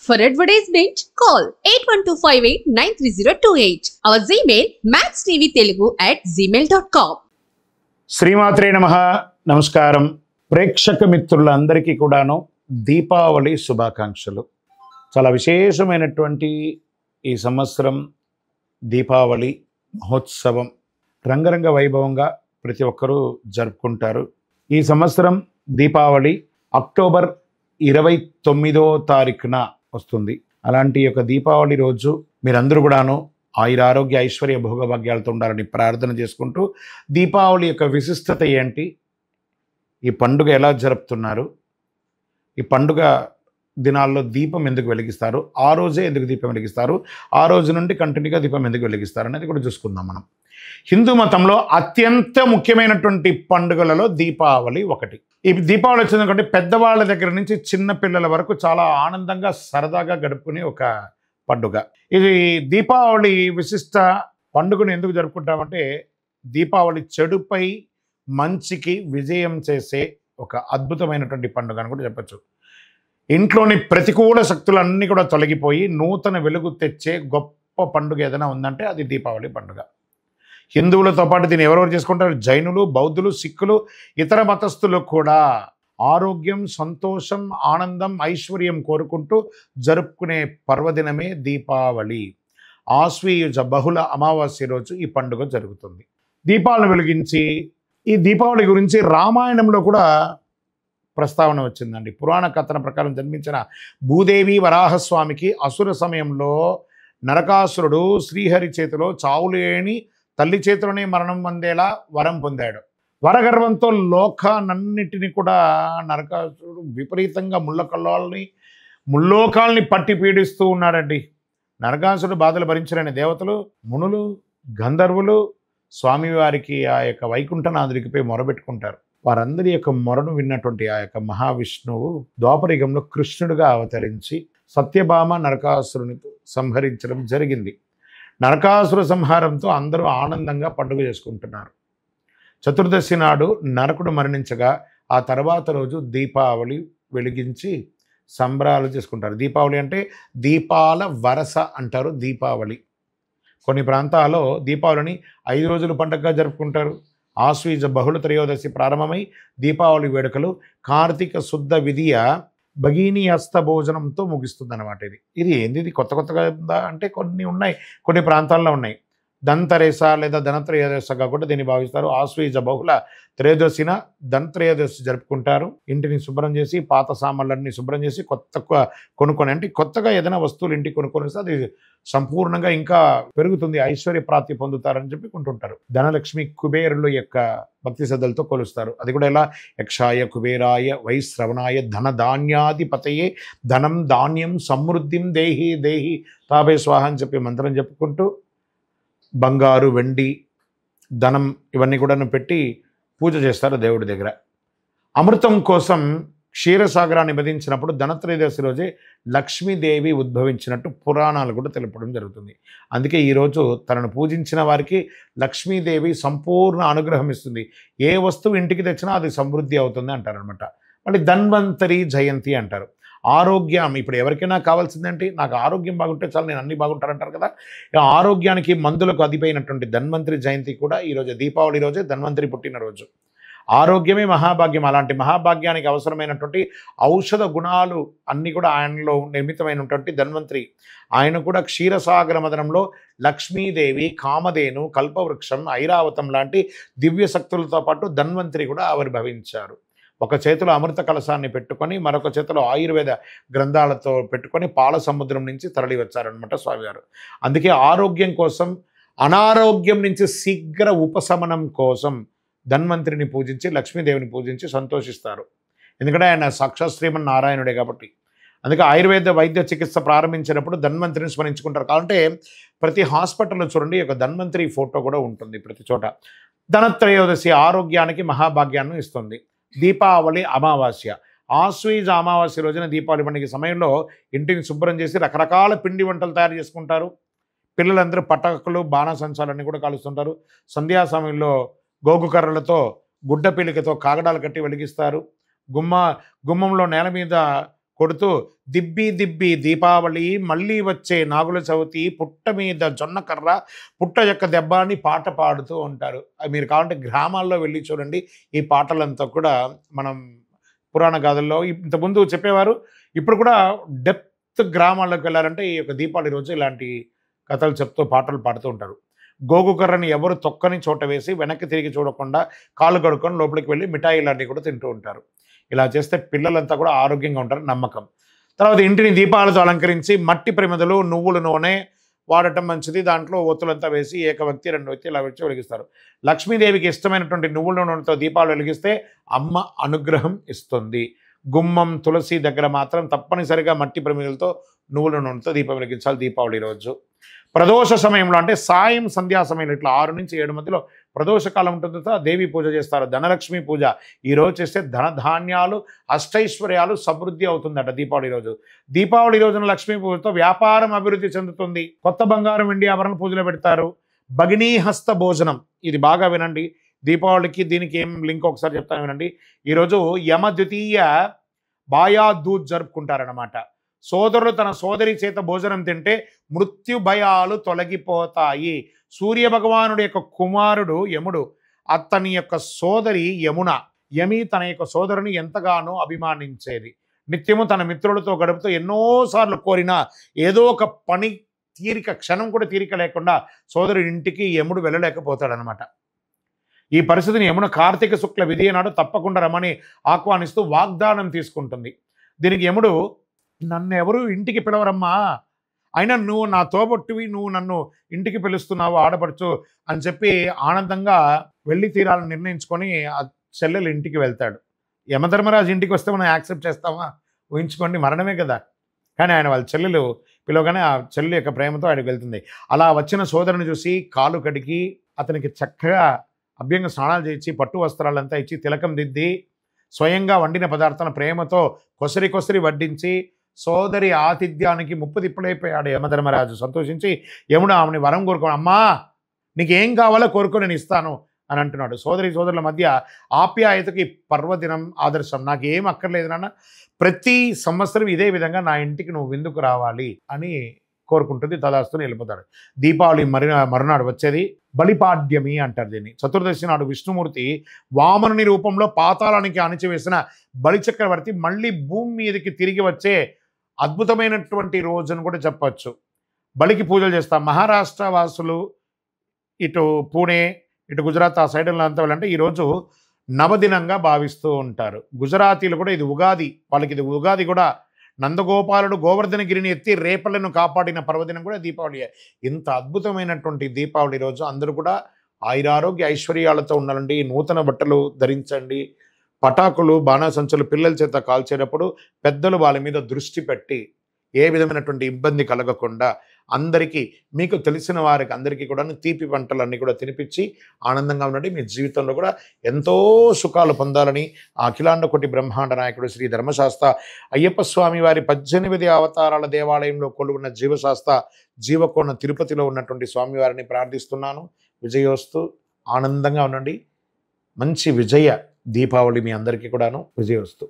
For advertisement, call 8125893028. Our Gmail maxtvtelugu@gmail.com. శ్రీమాత్రే నమః. నమస్కారం. ప్రేక్షక మిత్రులందరికీ కూడాను దీపావళి శుభాకాంక్షలు. చాలా విశేషమైనటువంటి ఈ సంవత్సరం దీపావళి మహోత్సవం రంగరంగ వైభవంగా ప్రతి ఒక్కరూ జరుపుకుంటారు. ఈ సంవత్సరం దీపావళి అక్టోబర్ 29వ తారీఖున వస్తుంది. అలాంటి యొక్క దీపావళి రోజు మీరందరూ కూడాను ఆయురారోగ్య ఐశ్వర్య భోగభాగ్యాలతో ఉండాలని ప్రార్థన చేసుకుంటూ దీపావళి యొక్క విశిష్టత ఏంటి, ఈ పండుగ ఎలా జరుపుతున్నారు, ఈ పండుగ దినాల్లో దీపం ఎందుకు వెలిగిస్తారు, ఆ రోజే ఎందుకు దీపం వెలిగిస్తారు, ఆ రోజు నుండి కంటిన్యూగా దీపం ఎందుకు వెలిగిస్తారు అనేది కూడా చూసుకుందాం మనం. హిందూ మతంలో అత్యంత ముఖ్యమైనటువంటి పండుగలలో దీపావళి ఒకటి. ఈ దీపావళి వచ్చిందంటే పెద్దవాళ్ళ దగ్గర నుంచి చిన్న పిల్లల వరకు చాలా ఆనందంగా సరదాగా గడుపుకునే ఒక పండుగ. ఇది దీపావళి విశిష్ట పండుగను ఎందుకు జరుపుకుంటామంటే దీపావళి చెడుపై మంచికి విజయం చేసే ఒక అద్భుతమైనటువంటి పండుగ అని కూడా చెప్పచ్చు. ఇంట్లోని ప్రతికూల శక్తులన్నీ కూడా తొలగిపోయి నూతన వెలుగు తెచ్చే గొప్ప పండుగ ఏదైనా ఉందంటే అది దీపావళి పండుగ. హిందువులతో పాటు దీన్ని ఎవరెవరు చేసుకుంటారు? జైనులు, బౌద్ధులు, సిక్కులు, ఇతర మతస్థులు కూడా ఆరోగ్యం, సంతోషం, ఆనందం, ఐశ్వర్యం కోరుకుంటూ జరుపుకునే పర్వదినమే దీపావళి. ఆశ్వీయుజ బహుళ అమావాస్య రోజు ఈ పండుగ జరుగుతుంది. దీపాలను వెలిగించి ఈ దీపావళి గురించి రామాయణంలో కూడా ప్రస్తావన వచ్చిందండి. పురాణ కథన ప్రకారం జన్మించిన భూదేవి వరాహస్వామికి అసుర సమయంలో నరకాసురుడు శ్రీహరి చేతిలో చావులేని తల్లి చేతిలోనే మరణం పొందేలా వరం పొందాడు. వరగర్వంతో లోకాలన్నిటిని కూడా నరకాసురుడు విపరీతంగా ముల్లోకాల్ని పట్టి పీడిస్తూ ఉన్నాడండి. నరకాసురుడు బాధలు భరించలేని దేవతలు, మునులు, గంధర్వులు స్వామివారికి ఆ యొక్క వైకుంఠనాథుడికి పోయి మొరబెట్టుకుంటారు. వారందరి యొక్క మొరను విన్నటువంటి ఆ యొక్క మహావిష్ణువు ద్వాపరయుగంలో కృష్ణుడిగా అవతరించి సత్యభామ నరకాసురుని సంహరించడం జరిగింది. నరకాసుర సంహారంతో అందరూ ఆనందంగా పండుగ చేసుకుంటున్నారు. చతుర్దశి నాడు నరకుడు మరణించగా ఆ తర్వాత రోజు దీపావళి వెలిగించి సంబరాలు చేసుకుంటారు. దీపావళి అంటే దీపాల వరస అంటారు. దీపావళి కొన్ని ప్రాంతాల్లో దీపావళిని 5 రోజులు పండుగగా జరుపుకుంటారు. ఆశ్వీజ బహుళ త్రయోదశి ప్రారంభమై దీపావళి వేడుకలు కార్తీక శుద్ధ విధియ భగిని హస్త భోజనంతో ముగిస్తుంది అన్నమాట. ఇది ఏంది, ఇది కొత్తగా ఉందా అంటే కొన్ని ఉన్నాయి, కొన్ని ప్రాంతాల్లో ఉన్నాయి. ధన్తరేస లేదా ధనత్రయోదశిగా కూడా దీన్ని భావిస్తారు. ఆశ్వీజ బహుళ త్రయోదశిన ధనత్రయోదశి జరుపుకుంటారు. ఇంటిని శుభ్రం చేసి పాత సామాన్లన్నీ శుభ్రం చేసి కొత్త కొనుక్కొని, అంటే కొత్తగా ఏదైనా వస్తువులు ఇంటికి కొనుక్కొని వస్తే అది సంపూర్ణంగా ఇంకా పెరుగుతుంది, ఐశ్వర్య ప్రాప్తి పొందుతారని చెప్పి కొంటుంటారు. ధనలక్ష్మి కుబేరుల యొక్క భక్తి శ్రద్ధలతో కొలుస్తారు. అది కూడా ఎలా? యక్షాయ కుబేరాయ వైశ్రవణాయ ధన ధాన్యాధిపతయే ధనం ధాన్యం సమృద్ధిం దేహి దేహి తాపే స్వాహ అని చెప్పి మంత్రం చెప్పుకుంటూ బంగారు, వెండి, ధనం ఇవన్నీ కూడా పెట్టి పూజ చేస్తారు దేవుడి దగ్గర. అమృతం కోసం క్షీరసాగరాన్ని మదించినప్పుడు ధనత్రయోదశి రోజే లక్ష్మీదేవి ఉద్భవించినట్టు పురాణాలు కూడా తెలపడం జరుగుతుంది. అందుకే ఈరోజు తనను పూజించిన వారికి లక్ష్మీదేవి సంపూర్ణ అనుగ్రహం ఇస్తుంది. ఏ వస్తువు ఇంటికి తెచ్చినా అది సమృద్ధి అవుతుంది అంటారనమాట. మళ్ళీ ధన్వంతరి జయంతి అంటారు. ఆరోగ్యం ఇప్పుడు ఎవరికైనా కావాల్సిందేంటి? నాకు ఆరోగ్యం బాగుంటే చాలు, నేను అన్నీ బాగుంటారంటారు కదా. ఆరోగ్యానికి మందులకు అధిపైనటువంటి ధన్వంతరి జయంతి కూడా ఈరోజు దీపావళి రోజే ధన్వంతరి పుట్టినరోజు. ఆరోగ్యమే మహాభాగ్యం. అలాంటి మహాభాగ్యానికి అవసరమైనటువంటి ఔషధ గుణాలు అన్నీ కూడా ఆయనలో నిర్మితమైనటువంటి ధన్వంతరి. ఆయన కూడా క్షీరసాగర మదనంలో లక్ష్మీదేవి, కామధేను, కల్పవృక్షం, ఐరావతం లాంటి దివ్య శక్తులతో పాటు ధన్వంతరి కూడా ఆవిర్భవించారు. ఒక చేతిలో అమృత కలశాన్ని పెట్టుకొని మరొక చేతిలో ఆయుర్వేద గ్రంథాలతో పెట్టుకొని పాల సముద్రం నుంచి తరలి వచ్చారనమాట స్వామివారు. అందుకే ఆరోగ్యం కోసం, అనారోగ్యం నుంచి శీఘ్ర ఉపశమనం కోసం ధన్వంతరిని పూజించి లక్ష్మీదేవిని పూజించి సంతోషిస్తారు. ఎందుకంటే ఆయన సాక్షాత్ శ్రీమన్నారాయణుడే కాబట్టి. అందుకే ఆయుర్వేద వైద్య చికిత్స ప్రారంభించినప్పుడు ధన్వంతరిని స్మరించుకుంటారు. కాబట్టి ప్రతి హాస్పిటల్లో చూడండి ఒక ధన్వంతరి ఫోటో కూడా ఉంటుంది ప్రతి చోట. ధనత్రయోదశి ఆరోగ్యానికి మహాభాగ్యాన్ని ఇస్తుంది. దీపావళి అమావాస్య, ఆశ్వీజ అమావాస్య రోజున దీపావళి పండుగ సమయంలో ఇంటిని శుభ్రం చేసి రకరకాల పిండి వంటలు తయారు చేసుకుంటారు. పిల్లలందరూ పటాకులు, బాణసంచాలన్నీ కూడా కాలుస్తుంటారు. సంధ్యా సమయంలో గోగు కర్రలతో, గుడ్డ పీలికతో కాగడాలు కట్టి వెలిగిస్తారు. గుమ్మంలో నేల మీద కొడుతూ దిబ్బి దిబ్బి దీపావళి మళ్ళీ వచ్చే నాగుల చవితి పుట్ట మీద జొన్న కర్ర పుట్ట యొక్క దెబ్బ అని పాట పాడుతూ ఉంటారు. మీరు కావాలంటే గ్రామాల్లో వెళ్ళి చూడండి. ఈ పాటలంతా కూడా మనం పురాణ గాథల్లో ఇంతకుముందు చెప్పేవారు. ఇప్పుడు కూడా డెప్త్ గ్రామాల్లోకి వెళ్ళారంటే ఈ యొక్క దీపావళి రోజు ఇలాంటి కథలు చెప్తూ పాటలు పాడుతూ ఉంటారు. గోగు కర్రని ఎవరు తొక్కని చోట వేసి వెనక్కి తిరిగి చూడకుండా కాళ్ళు కడుక్కొని లోపలికి వెళ్ళి మిఠాయి ఇలాంటివి కూడా తింటూ ఉంటారు. ఇలా చేస్తే పిల్లలంతా కూడా ఆరోగ్యంగా ఉంటారు నమ్మకం. తర్వాత ఇంటిని దీపాలతో అలంకరించి మట్టి ప్రమిదలు నువ్వుల నూనె వాడటం మంచిది. దాంట్లో ఒత్తులంతా వేసి ఏక వ్యక్తి 2 వ్యక్తి ఇలా వచ్చి వెలిగిస్తారు. లక్ష్మీదేవికి ఇష్టమైనటువంటి నువ్వుల నూనెతో దీపాలు వెలిగిస్తే అమ్మ అనుగ్రహం ఇస్తుంది. గుమ్మం తులసి దగ్గర మాత్రం తప్పనిసరిగా మట్టి ప్రమిదలతో నువ్వుల నూనెతో దీపం వెలిగించాలి దీపావళి రోజు. ప్రదోష సమయంలో అంటే సాయం సంధ్యా సమయంలో ఇట్లా 6 నుంచి 7 మధ్యలో ప్రదోష కాలం ఉంటుంది. దేవి పూజ చేస్తారు. ధనలక్ష్మి పూజ ఈరోజు చేస్తే ధనధాన్యాలు అష్టైశ్వర్యాలు సమృద్ధి అవుతుందట దీపావళి రోజు. దీపావళి రోజున లక్ష్మీ పూజతో వ్యాపారం అభివృద్ధి చెందుతుంది. కొత్త బంగారం వెండి ఆభరణ పూజలు పెడతారు. భగినీహస్త భోజనం ఇది బాగా వినండి. దీపావళికి దీనికి ఏం లింక్ ఒకసారి చెప్తాను వినండి. ఈరోజు యమ ద్వితీయ బాయా దూజ్ జరుపుకుంటారన్నమాట. సోదరులు తన సోదరి చేత భోజనం తింటే మృత్యు భయాలు తొలగిపోతాయి. సూర్య భగవానుడి యొక్క కుమారుడు యముడు, అతని యొక్క సోదరి యమున. యమి తన యొక్క సోదరుని ఎంతగానో అభిమానించేది. నిత్యము తన మిత్రులతో గడుపుతూ ఎన్నోసార్లు కోరినా ఏదో ఒక పని తీరిక క్షణం కూడా తీరిక లేకుండా సోదరుడి ఇంటికి యముడు వెళ్ళలేకపోతాడనమాట. ఈ పరిస్థితిని యమున కార్తీక శుక్ల విధియ నాడు తప్పకుండా రమని ఆహ్వానిస్తూ వాగ్దానం తీసుకుంటుంది. దీనికి యముడు, నన్ను ఎవరు ఇంటికి పిలవరమ్మా, అయినా నువ్వు నా తోబొట్టువి, నువ్వు నన్ను ఇంటికి పిలుస్తున్నావు ఆడపడుచు అని చెప్పి ఆనందంగా వెళ్ళి తీరాలని నిర్ణయించుకొని ఆ చెల్లెలు ఇంటికి వెళ్తాడు. యమధర్మరాజు ఇంటికి వస్తే మనం యాక్సెప్ట్ చేస్తామా? ఊహించుకోండి, మరణమే కదా. కానీ ఆయన వాళ్ళ చెల్లెలు పిలవగానే ఆ చెల్లెలు యొక్క ప్రేమతో ఆయనకు వెళ్తుంది. అలా వచ్చిన సోదరుని చూసి కాలు కడిగి అతనికి చక్కగా అభ్యంగ స్నానాలు చేయించి పట్టు వస్త్రాలంతా ఇచ్చి తిలకం దిద్ది స్వయంగా వండిన పదార్థాలను ప్రేమతో కొసరి కొసరి వడ్డించి సోదరి ఆతిథ్యానికి ముప్పు తిప్పలైపోయాడు యమధర్మరాజు. సంతోషించి యముడు ఆమెని వరం కోరుకోను, అమ్మా నీకేం కావాలో కోరుకో నేను ఇస్తాను అని అంటున్నాడు. సోదరుల మధ్య ఆప్యాయతకి పర్వదినం ఆదర్శం. నాకు ఏం అక్కర్లేదు నాన్న, ప్రతి సంవత్సరం ఇదే విధంగా నా ఇంటికి నువ్వు విందుకు రావాలి అని కోరుకుంటుంది. తదాస్తుని వెళ్ళిపోతాడు. దీపావళి మరునాడు వచ్చేది బలిపాడ్యమి అంటారు దీన్ని. చతుర్దశి నాడు విష్ణుమూర్తి వామనుని రూపంలో పాతాళానికి అణిచివేసిన బలిచక్రవర్తి మళ్ళీ భూమి మీదకి తిరిగి వచ్చే అద్భుతమైనటువంటి రోజును కూడా చెప్పచ్చు. బలికి పూజలు చేస్తాం. మహారాష్ట్ర వాసులు ఇటు పూణే ఇటు గుజరాత్ ఆ సైడ్లో అంతా వెళ్ళంటే ఈరోజు నవదినంగా భావిస్తూ ఉంటారు. గుజరాతీలు కూడా ఇది ఉగాది, వాళ్ళకి ఇది ఉగాది కూడా. నందగోపాలుడు గోవర్ధనగిరిని ఎత్తి రేపలను కాపాడిన పర్వదినం కూడా దీపావళి. ఇంత అద్భుతమైనటువంటి దీపావళి రోజు అందరూ కూడా ఆయురారోగ్య ఐశ్వర్యాలతో ఉండాలండి. నూతన బట్టలు ధరించండి. పటాకులు బాణాసంచులు పిల్లల చేత కాల్చేటప్పుడు పెద్దలు వాళ్ళ మీద దృష్టి పెట్టి ఏ విధమైనటువంటి ఇబ్బంది కలగకుండా అందరికీ మీకు తెలిసిన వారికి అందరికీ కూడా తీపి వంటలన్నీ కూడా తినిపించి ఆనందంగా ఉండండి. మీ జీవితంలో కూడా ఎంతో సుఖాలు పొందాలని ఆ అఖిలాండ కోటి బ్రహ్మాండ నాయకుడు శ్రీ ధర్మశాస్త్ర అయ్యప్ప స్వామి వారి 18 అవతారాల దేవాలయంలో కొలువున్న జీవశాస్త్ర జీవకోణ తిరుపతిలో ఉన్నటువంటి స్వామివారిని ప్రార్థిస్తున్నాను. విజయోస్తు. ఆనందంగా ఉండండి. మంచి విజయ దీపావళి మీ అందరికీ కూడాను. విజయోస్తు.